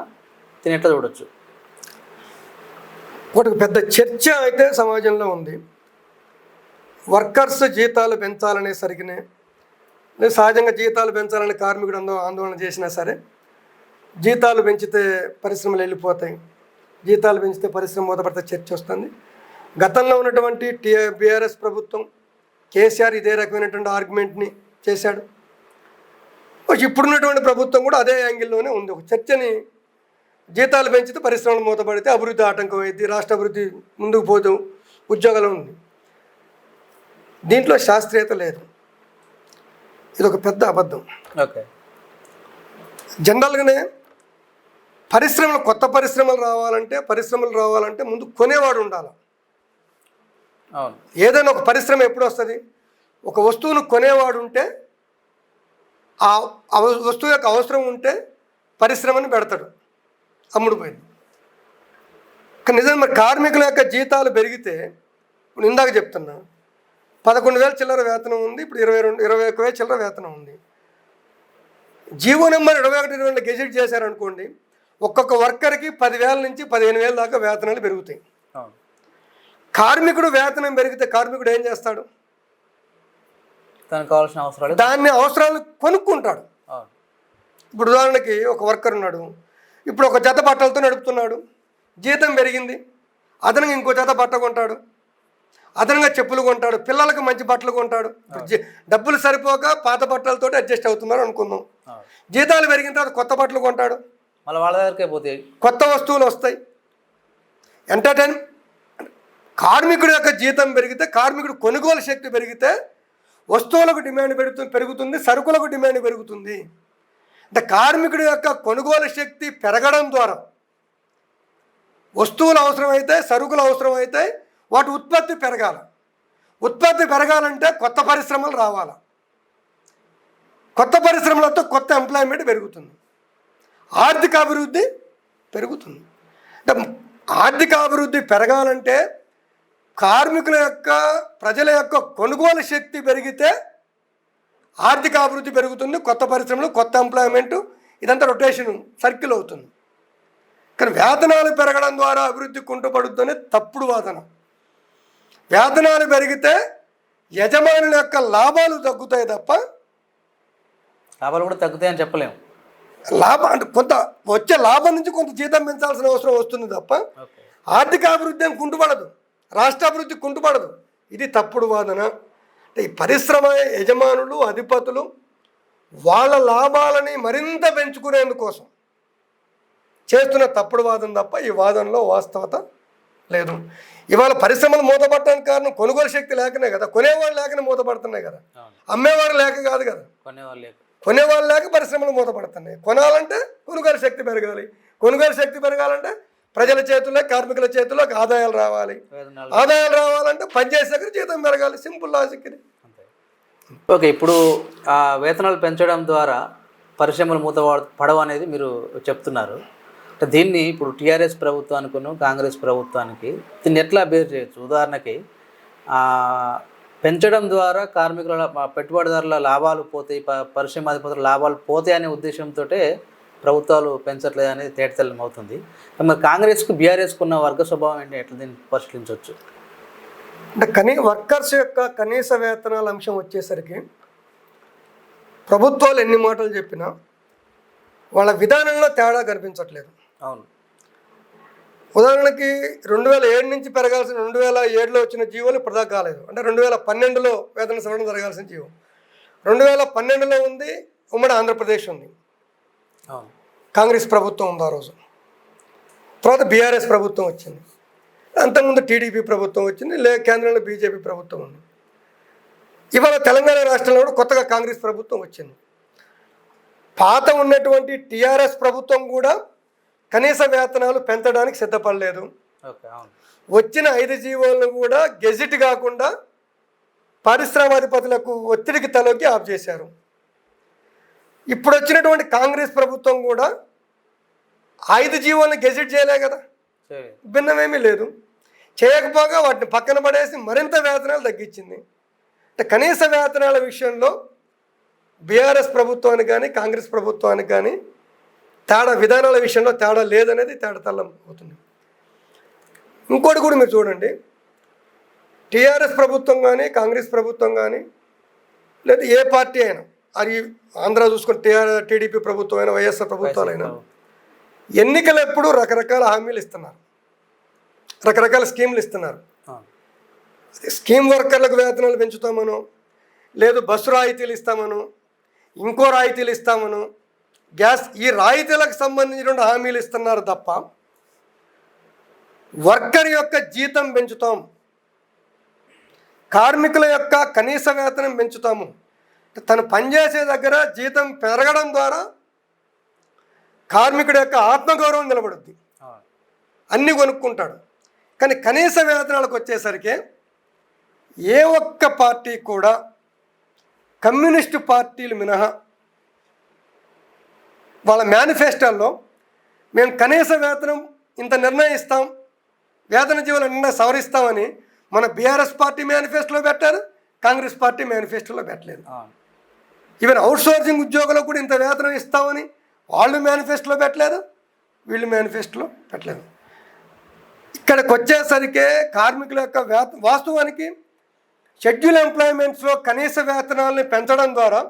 తినేట్లా చూడొచ్చు? ఒకటి పెద్ద చర్చ అయితే సమాజంలో ఉంది. వర్కర్స్ జీతాలు పెంచాలనేసరికినే, సహజంగా జీతాలు పెంచాలని కార్మికుడు ఆందోళన చేసినా సరే, జీతాలు పెంచితే పరిశ్రమలు వెళ్ళిపోతాయి, జీతాలు పెంచితే పరిశ్రమ మూతపడితే చర్చ వస్తుంది. గతంలో ఉన్నటువంటి బీఆర్ఎస్ ప్రభుత్వం, కేసీఆర్ ఇదే రకమైనటువంటి ఆర్గ్యుమెంట్ని చేశాడు. ఇప్పుడున్నటువంటి ప్రభుత్వం కూడా అదే యాంగిల్లోనే ఉంది. ఒక చర్చని, జీతాలు పెంచితే పరిశ్రమలు మూతపడితే అభివృద్ధి ఆటంకం అయింది, రాష్ట్ర అభివృద్ధి ముందుకు పోతూ ఉద్యోగాలు ఉంది. దీంట్లో శాస్త్రీయత లేదు. ఇది ఒక పెద్ద అబద్ధం. ఓకే. జనరల్గానే కొత్త పరిశ్రమలు రావాలంటే ముందు కొనేవాడు ఉండాలి. ఏదైనా ఒక పరిశ్రమ ఎప్పుడు వస్తుంది? ఒక వస్తువును కొనేవాడు ఉంటే, ఆ వస్తువు యొక్క అవసరం ఉంటే పరిశ్రమని పెడతాడు, అమ్ముడుపోయింది. కానీ నిజంగా కార్మికుల యొక్క జీతాలు పెరిగితే, ఇప్పుడు ఇందాక చెప్తున్నా 11,000 చిల్లర వేతనం ఉంది, ఇప్పుడు 21,000 చిల్లర వేతనం ఉంది. జీవో నెంబర్ 21 గెజెట్ చేశారనుకోండి, ఒక్కొక్క వర్కర్కి 10,000 నుంచి 15,000 దాకా వేతనాలు పెరుగుతాయి. కార్మికుడు వేతనం పెరిగితే కార్మికుడు ఏం చేస్తాడు? తనకు కావాల్సిన అవసరాలు కొనుక్కుంటాడు. ఇప్పుడు ఉదాహరణకి ఒక వర్కర్ ఉన్నాడు, ఇప్పుడు ఒక జత బట్టలతో నడుపుతున్నాడు, జీతం పెరిగింది, అదనంగా ఇంకో జత బట్ట కొంటాడు, అదనంగా చెప్పులు కొంటాడు, పిల్లలకు మంచి బట్టలు కొంటాడు. డబ్బులు సరిపోక పాత బట్టలతో అడ్జస్ట్ అవుతున్నారు అనుకుందాం. జీతాలు పెరిగిన తర్వాత కొత్త బట్టలు కొంటాడు, మళ్ళీ వాళ్ళ దగ్గరికే పోతాయి, కొత్త వస్తువులు వస్తాయి. కార్మికుడి యొక్క జీతం పెరిగితే, కార్మికుడు కొనుగోలు శక్తి పెరిగితే వస్తువులకు డిమాండ్ పెరుగుతుంది, సరుకులకు డిమాండ్ పెరుగుతుంది. అంటే కార్మికుడి యొక్క కొనుగోలు శక్తి పెరగడం ద్వారా వస్తువులు అవసరమైతే, సరుకులు అవసరమైతే వాటి ఉత్పత్తి పెరగాలి. ఉత్పత్తి పెరగాలంటే కొత్త పరిశ్రమలు రావాలి. కొత్త పరిశ్రమలతో కొత్త ఎంప్లాయ్మెంట్ పెరుగుతుంది, ఆర్థిక అభివృద్ధి పెరుగుతుంది. అంటే ఆర్థిక అభివృద్ధి పెరగాలంటే కార్మికుల యొక్క, ప్రజల యొక్క కొనుగోలు శక్తి పెరిగితే ఆర్థిక అభివృద్ధి పెరుగుతుంది, కొత్త పరిశ్రమలు, కొత్త ఎంప్లాయ్మెంటు, ఇదంతా రొటేషన్ సర్కిల్ అవుతుంది. కానీ వేతనాలు పెరగడం ద్వారా అభివృద్ధి కుంటుపడుతుందని తప్పుడు వాదన. వేతనాలు పెరిగితే యజమానుల యొక్క లాభాలు తగ్గుతాయి తప్ప లాభాలు కూడా తగ్గుతాయని చెప్పలేము. లాభం అంటే కొంత వచ్చే లాభం నుంచి కొంత జీతం పెంచాల్సిన అవసరం వస్తుంది తప్ప ఓకే. ఆర్థిక అభివృద్ధి ఏం కుంటుపడదు, రాష్ట్ర అభివృద్ధి కుంటుపడదు. ఇది తప్పుడు వాదన. అంటే ఈ పరిశ్రమ యజమానులు అధిపతులు వాళ్ళ లాభాలని మరింత పెంచుకునేందుకోసం చేస్తున్న తప్పుడు వాదన తప్ప ఈ వాదనలో వాస్తవత లేదు. ఇవాళ పరిశ్రమలు మూతపడటానికి కారణం కొనుగోలు శక్తి లేకనే కదా, కొనేవాళ్ళు లేకనే మూతపడుతున్నాయి కదా, అమ్మేవాడు లేక కాదు కదా. కొనేవాళ్ళు లేక పరిశ్రమలు మూతపడుతున్నాయి. కొనాలంటే కొనుగోలు శక్తి పెరగాలి, కొనుగోలు శక్తి పెరగాలంటే ప్రజల చేతుల్లో కార్మికుల చేతుల్లోకి ఆదాయాలు రావాలి, ఆదాయాలు రావాలంటే పనిచేసే జీతం పెరగాలి. సింపుల్ లాజిక్ ఇది. ఓకే. ఇప్పుడు ఆ వేతనాలు పెంచడం ద్వారా పరిశ్రమలు మూత పడవ అనేది మీరు చెప్తున్నారు. అంటే దీన్ని ఇప్పుడు టీఆర్ఎస్ ప్రభుత్వానికి కాంగ్రెస్ ప్రభుత్వానికి దీన్ని ఎట్లా బేర్ చేయొచ్చు? ఉదాహరణకి పెంచడం ద్వారా కార్మికుల పెట్టుబడిదారుల లాభాలు పోతాయి, పరిశ్రమ అధిపతుల లాభాలు పోతాయి అనే ఉద్దేశంతో ప్రభుత్వాలు పెంచట్లేదు అనేది తేటతెల్లం అవుతుంది. మరి కాంగ్రెస్కు బీఆర్ఎస్కు ఉన్న వర్గ స్వభావం ఏంటి, ఎట్లా దీన్ని పరిశీలించవచ్చు? అంటే వర్కర్స్ యొక్క కనీస వేతనాల అంశం వచ్చేసరికి ప్రభుత్వాలు ఎన్ని మాటలు చెప్పినా వాళ్ళ విధానంలో తేడా కనిపించట్లేదు. అవును. ఉదాహరణకి 2007 నుంచి పెరగాల్సిన 2007లో వచ్చిన జీవోలు ఇప్పటిదాకా కాలేదు. అంటే 2012లో వేతన సవరణ జరగాల్సిన జీవో 2012లో ఉంది. ఉమ్మడి ఆంధ్రప్రదేశ్ ఉంది, కాంగ్రెస్ ప్రభుత్వం ఉంది ఆ రోజు. తర్వాత బీఆర్ఎస్ ప్రభుత్వం వచ్చింది, అంతకుముందు టీడీపీ ప్రభుత్వం వచ్చింది, కేంద్రంలో బీజేపీ ప్రభుత్వం ఉంది. ఇవాళ తెలంగాణ రాష్ట్రంలో కూడా కొత్తగా కాంగ్రెస్ ప్రభుత్వం వచ్చింది. పాత ఉన్నటువంటి టీఆర్ఎస్ ప్రభుత్వం కూడా కనీస వేతనాలు పెంచడానికి సిద్ధపడలేదు. వచ్చిన 5 జీవోలను కూడా గెజిట్ కాకుండా పారిశ్రామికాధిపతులకు ఒత్తిడికి తలొగ్గి ఆఫ్ చేశారు. ఇప్పుడు వచ్చినటువంటి కాంగ్రెస్ ప్రభుత్వం కూడా 5 జీవోలను గెజిట్ చేయలే కదా, భిన్నమేమీ లేదు. చేయకపోగా వాటిని పక్కన పడేసి మరింత వేతనాలు తగ్గించింది. అంటే కనీస వేతనాల విషయంలో బీఆర్ఎస్ ప్రభుత్వానికి కానీ కాంగ్రెస్ ప్రభుత్వానికి కానీ తేడా, విధానాల విషయంలో తేడా లేదనేది తేడతల్లం అవుతుంది. ఇంకోటి కూడా మీరు చూడండి, టీఆర్ఎస్ ప్రభుత్వం కానీ కాంగ్రెస్ ప్రభుత్వం కానీ లేదా ఏ పార్టీ అయినా, అది ఆంధ్ర చూసుకుని టీడీపీ ప్రభుత్వం అయినా వైఎస్ఆర్ ప్రభుత్వాలైనా ఎన్నికలు ఎప్పుడు రకరకాల హామీలు ఇస్తున్నారు, రకరకాల స్కీములు ఇస్తున్నారు. స్కీమ్ వర్కర్లకు వేతనాలు పెంచుతామను, లేదు బస్సు రాయితీలు ఇస్తామను, ఇంకో రాయితీలు ఇస్తామను, గ్యాస్, ఈ రాయితీలకు సంబంధించిన హామీలు ఇస్తున్నారు తప్ప వర్కర్ యొక్క జీతం పెంచుతాం, కార్మికుల యొక్క కనీస వేతనం పెంచుతాము, తను పనిచేసే దగ్గర జీతం పెరగడం ద్వారా కార్మికుడి యొక్క ఆత్మగౌరవం నిలబడుద్ది, అన్నీ కొనుక్కుంటాడు. కానీ కనీస వేతనాలకు వచ్చేసరికి ఏ ఒక్క పార్టీ కూడా, కమ్యూనిస్టు పార్టీలు మినహా, వాళ్ళ మేనిఫెస్టోల్లో మేము కనీస వేతనం ఇంత నిర్ణయిస్తాం, వేతన జీవులు నిన్న సవరిస్తామని మన బీఆర్ఎస్ పార్టీ మేనిఫెస్టోలో పెట్టారు, కాంగ్రెస్ పార్టీ మేనిఫెస్టోలో పెట్టలేదు. ఈవెన్ అవుట్సోర్సింగ్ ఉద్యోగులకు కూడా ఇంత వేతనం ఇస్తామని వాళ్ళు మేనిఫెస్టోలో పెట్టలేదు, వీళ్ళు మేనిఫెస్టోలో పెట్టలేదు. ఇక్కడికి వచ్చేసరికి కార్మికుల యొక్క వాస్తవానికి షెడ్యూల్ ఎంప్లాయ్మెంట్స్లో కనీస వేతనాలని పెంచడం ద్వారా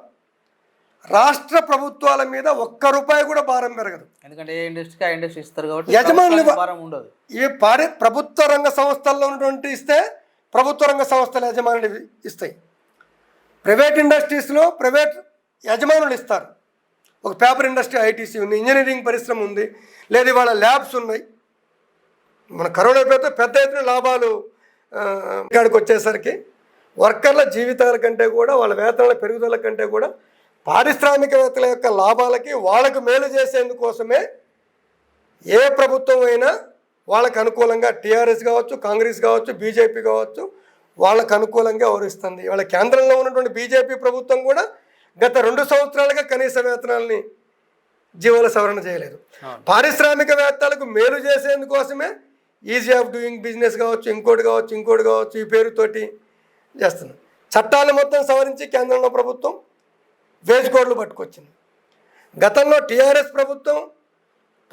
రాష్ట్ర ప్రభుత్వాల మీద ₹1 కూడా భారం పెరగదు. ఎందుకంటే ఏ ఇండస్ట్రీకి ఆ ఇండస్ట్రీ ఇస్తారు కాబట్టి యజమానులు భారం ఉండదు. ఈ ప్రభుత్వ రంగ సంస్థల్లో ఉన్నటువంటి ఇస్తే ప్రభుత్వ రంగ సంస్థల యజమానులు ఇస్తాయి. ప్రైవేట్ ఇండస్ట్రీస్లో ప్రైవేట్ యజమానులు ఇస్తారు. ఒక పేపర్ ఇండస్ట్రీ, ఐటీసీ ఉంది, ఇంజనీరింగ్ పరిశ్రమ ఉంది, లేదు ఇవాళ ల్యాబ్స్ ఉన్నాయి. మన కరోనా పేరుతో పెద్ద ఎత్తున లాభాలు ఇక్కడికి వచ్చేసరికి వర్కర్ల జీవితాల కంటే కూడా, వాళ్ళ వేతనాల పెరుగుదల కంటే కూడా పారిశ్రామికవేత్తల యొక్క లాభాలకి వాళ్ళకు మేలు చేసేందుకోసమే ఏ ప్రభుత్వం అయినా వాళ్ళకు అనుకూలంగా, టీఆర్ఎస్ కావచ్చు, కాంగ్రెస్ కావచ్చు, బీజేపీ కావచ్చు, వాళ్ళకు అనుకూలంగా వ్యవహరిస్తుంది. వాళ్ళ కేంద్రంలో ఉన్నటువంటి బీజేపీ ప్రభుత్వం కూడా గత 2 సంవత్సరాలుగా కనీస వేతనాలని జీవోల సవరణ చేయలేదు. పారిశ్రామికవేత్తలకు మేలు చేసేందుకోసమే ఈజీ ఆఫ్ డూయింగ్ బిజినెస్ కావచ్చు, ఇంకోటి కావచ్చు, ఈ పేరుతోటి చేస్తున్నాం. చట్టాలు మొత్తం సవరించి కేంద్రంలో ప్రభుత్వం వేజ్ కోడ్లు పట్టుకొచ్చింది. గతంలో టీఆర్ఎస్ ప్రభుత్వం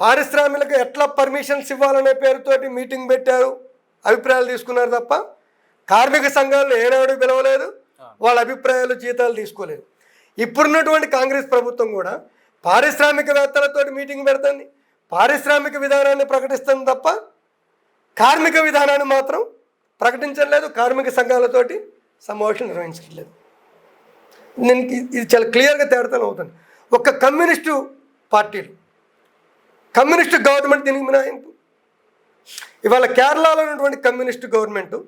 పారిశ్రామికులకు ఎట్లా పర్మిషన్స్ ఇవ్వాలనే పేరుతోటి మీటింగ్ పెట్టారు, అభిప్రాయాలు తీసుకున్నారు తప్ప కార్మిక సంఘాలను ఏనాడు పిలవలేదు, వాళ్ళ అభిప్రాయాలు జీతాలు తీసుకోలేదు. ఇప్పుడున్నటువంటి కాంగ్రెస్ ప్రభుత్వం కూడా పారిశ్రామికవేత్తలతో మీటింగ్ పెడుతుంది, పారిశ్రామిక విధానాన్ని ప్రకటిస్తుంది తప్ప కార్మిక విధానాన్ని మాత్రం ప్రకటించట్లేదు, కార్మిక సంఘాలతోటి సమావేశం నిర్వహించట్లేదు. నేను ఇది చాలా క్లియర్గా తేడతనం అవుతుంది. ఒక్క కమ్యూనిస్టు పార్టీలు, కమ్యూనిస్టు గవర్నమెంట్ దీనికి మినహాయింపు. ఇవాళ కేరళలో ఉన్నటువంటి కమ్యూనిస్టు గవర్నమెంటు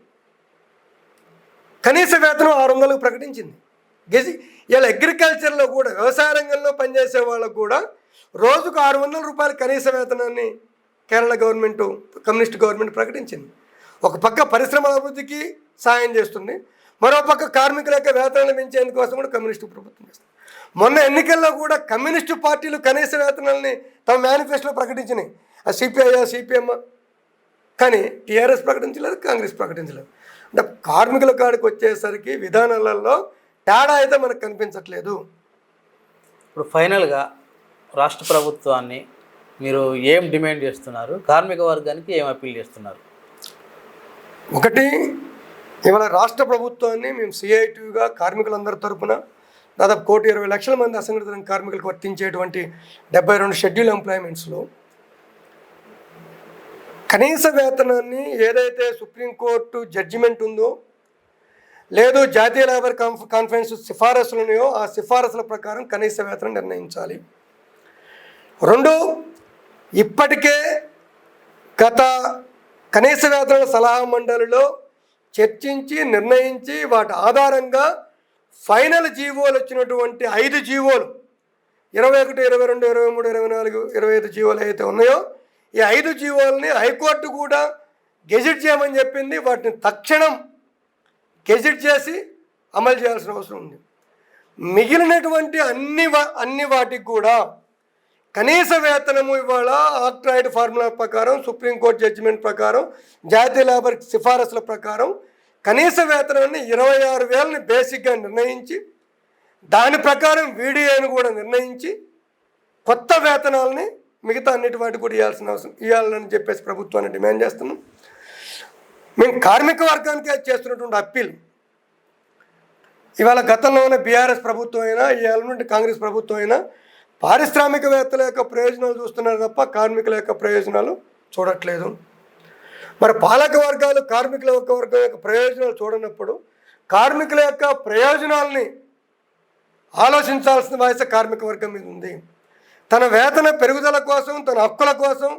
కనీస వేతనం 600 ప్రకటించింది. ఇలా అగ్రికల్చర్లో కూడా, వ్యవసాయ రంగంలో పనిచేసే వాళ్ళకు కూడా రోజుకు 600 రూపాయల కనీస వేతనాన్ని కేరళ గవర్నమెంటు, కమ్యూనిస్ట్ గవర్నమెంట్ ప్రకటించింది. ఒక పక్క పరిశ్రమల అభివృద్ధికి సాయం చేస్తుంది, మరో పక్క కార్మికుల యొక్క వేతనాలు పెంచేందుకోసం కూడా కమ్యూనిస్టు ప్రభుత్వం చేస్తుంది. మొన్న ఎన్నికల్లో కూడా కమ్యూనిస్టు పార్టీలు కనీస వేతనాలని తమ మేనిఫెస్టోలో ప్రకటించినాయి, ఆ సిపిఐ, సిపిఎం. కానీ టీఆర్ఎస్ ప్రకటించలేదు, కాంగ్రెస్ ప్రకటించలేదు. అంటే కార్మికుల కాడికి వచ్చేసరికి విధానాలలో తేడా అయితే మనకు కనిపించట్లేదు. ఇప్పుడు ఫైనల్గా రాష్ట్ర ప్రభుత్వాన్ని మీరు ఏం డిమాండ్ చేస్తున్నారు, కార్మిక వర్గానికి ఏం అప్పీల్ చేస్తున్నారు? ఒకటి, ఇవాళ రాష్ట్ర ప్రభుత్వాన్ని మేము సిఐటిగా కార్మికులందరి తరపున దాదాపు 1,20,00,000 మంది అసంఘటిత రంగ కార్మికులకు వర్తించేటువంటి 72 షెడ్యూల్ ఎంప్లాయ్మెంట్స్లో కనీస వేతనాన్ని ఏదైతే సుప్రీంకోర్టు జడ్జిమెంట్ ఉందో, లేదు జాతీయ లేబర్ కాన్ఫరెన్స్ సిఫారసులు ఉన్నాయో, ఆ సిఫారసుల ప్రకారం కనీస వేతనం నిర్ణయించాలి. 2, ఇప్పటికే గత కనీస వేతనాల సలహా మండలిలో చర్చించి నిర్ణయించి వాటి ఆధారంగా ఫైనల్ జీవోలు వచ్చినటువంటి 5 జీవోలు, 21, 22, 23, 24, 25 జీవోలు అయితే ఉన్నాయో, ఈ 5 జీవోలని హైకోర్టు కూడా గెజిట్ చేయమని చెప్పింది. వాటిని తక్షణం గెజిట్ చేసి అమలు చేయాల్సిన అవసరం ఉంది. మిగిలినటువంటి అన్ని వాటికి కూడా కనీస వేతనము ఇవాళ ఆక్ట్రాయిడ్ ఫార్ములా ప్రకారం, సుప్రీంకోర్టు జడ్జిమెంట్ ప్రకారం, జాతీయ లేబర్ సిఫారసుల ప్రకారం కనీస వేతనాన్ని 26,000ని బేసిక్గా నిర్ణయించి, దాని ప్రకారం వీడియోని కూడా నిర్ణయించి, కొత్త వేతనాలని మిగతా అన్నిటి వాటి కూడా ఇవ్వాలని చెప్పేసి ప్రభుత్వాన్ని డిమాండ్ చేస్తున్నాం. మేము కార్మిక వర్గానికి చేస్తున్నటువంటి అప్పీల్, ఇవాళ గతంలో ఉన్న బీఆర్ఎస్ ప్రభుత్వం అయినా, ఇవాళ నుండి కాంగ్రెస్ ప్రభుత్వం అయినా పారిశ్రామికవేత్తల యొక్క ప్రయోజనాలు చూస్తున్నారు తప్ప కార్మికుల యొక్క ప్రయోజనాలు చూడట్లేదు. మరి పాలక వర్గాలు కార్మికుల వర్గం యొక్క ప్రయోజనాలు చూడనప్పుడు కార్మికుల యొక్క ప్రయోజనాలని ఆలోచించాల్సిన వయసు కార్మిక వర్గం మీద ఉంది. తన వేతన పెరుగుదల కోసం, తన హక్కుల కోసం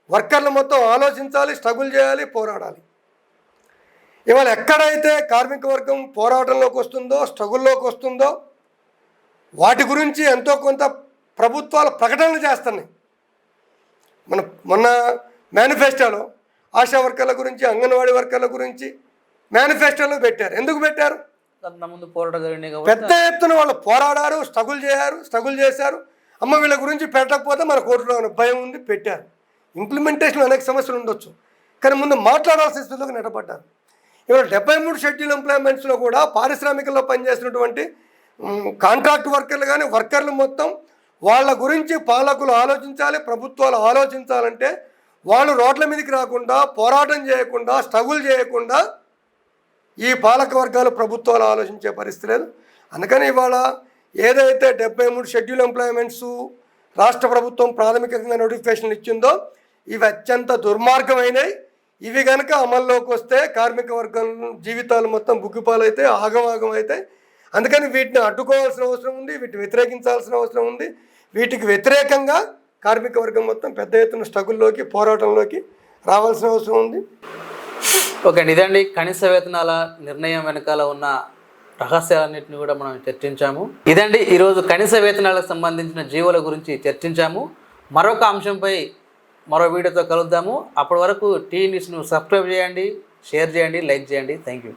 వర్కర్లు మొత్తం ఆలోచించాలి, స్ట్రగుల్ చేయాలి, పోరాడాలి. ఇవాళ ఎక్కడైతే కార్మిక వర్గం పోరాటంలోకి వస్తుందో, స్ట్రగుల్లోకి వస్తుందో, వాటి గురించి ఎంతో కొంత ప్రభుత్వాలు ప్రకటనలు చేస్తున్నాయి. మొన్న మేనిఫెస్టోలో ఆశా వర్కర్ల గురించి, అంగన్వాడీ వర్కర్ల గురించి మేనిఫెస్టోలో పెట్టారు. ఎందుకు పెట్టారు? పెద్ద ఎత్తున వాళ్ళు పోరాడారు, స్ట్రగుల్ చేశారు. అమ్మ వీళ్ళ గురించి పెట్టకపోతే మన కోర్టులో భయం ఉంది, పెట్టారు. ఇంప్లిమెంటేషన్ అనేక సమస్యలు ఉండొచ్చు, కానీ ముందు మాట్లాడాల్సిన స్థితిలోకి నెట్టబడ్డారు. ఇవాళ 73 షెడ్యూల్ ఎంప్లాయ్మెంట్స్లో కూడా పారిశ్రామికల్లో పనిచేసినటువంటి కాంట్రాక్ట్ వర్కర్లు కానీ, వర్కర్లు మొత్తం వాళ్ళ గురించి పాలకులు ఆలోచించాలి, ప్రభుత్వాలు ఆలోచించాలంటే వాళ్ళు రోడ్ల మీదకి రాకుండా, పోరాటం చేయకుండా, స్ట్రగుల్ చేయకుండా ఈ పాలక వర్గాలు, ప్రభుత్వాలు ఆలోచించే పరిస్థితి లేదు. అందుకని ఇవాళ ఏదైతే 73 షెడ్యూల్ ఎంప్లాయ్మెంట్స్ రాష్ట్ర ప్రభుత్వం ప్రాథమికంగా నోటిఫికేషన్లు ఇచ్చిందో, ఇవి అత్యంత దుర్మార్గమైనవి. ఇవి కనుక అమల్లోకి వస్తే కార్మిక వర్గం జీవితాలు మొత్తం బుగ్గిపాలైతే, ఆగమాగం అయితే. అందుకని వీటిని అడ్డుకోవాల్సిన అవసరం ఉంది, వీటిని వ్యతిరేకించాల్సిన అవసరం ఉంది. వీటికి వ్యతిరేకంగా కార్మిక వర్గం మొత్తం పెద్ద ఎత్తున స్ట్రగుల్లోకి, పోరాటంలోకి రావాల్సిన అవసరం ఉంది. ఓకే అండి, ఇదండి కనీస వేతనాల నిర్ణయం వెనకాల ఉన్న రహస్యాలన్నింటినీ కూడా మనం చర్చించాము. ఇదండి ఈరోజు కనీస వేతనాలకు సంబంధించిన జీవోల గురించి చర్చించాము. మరొక అంశంపై మరో వీడియోతో కలుద్దాము. అప్పటి వరకు టీ న్యూస్ను సబ్స్క్రైబ్ చేయండి, షేర్ చేయండి, లైక్ చేయండి. Thank you.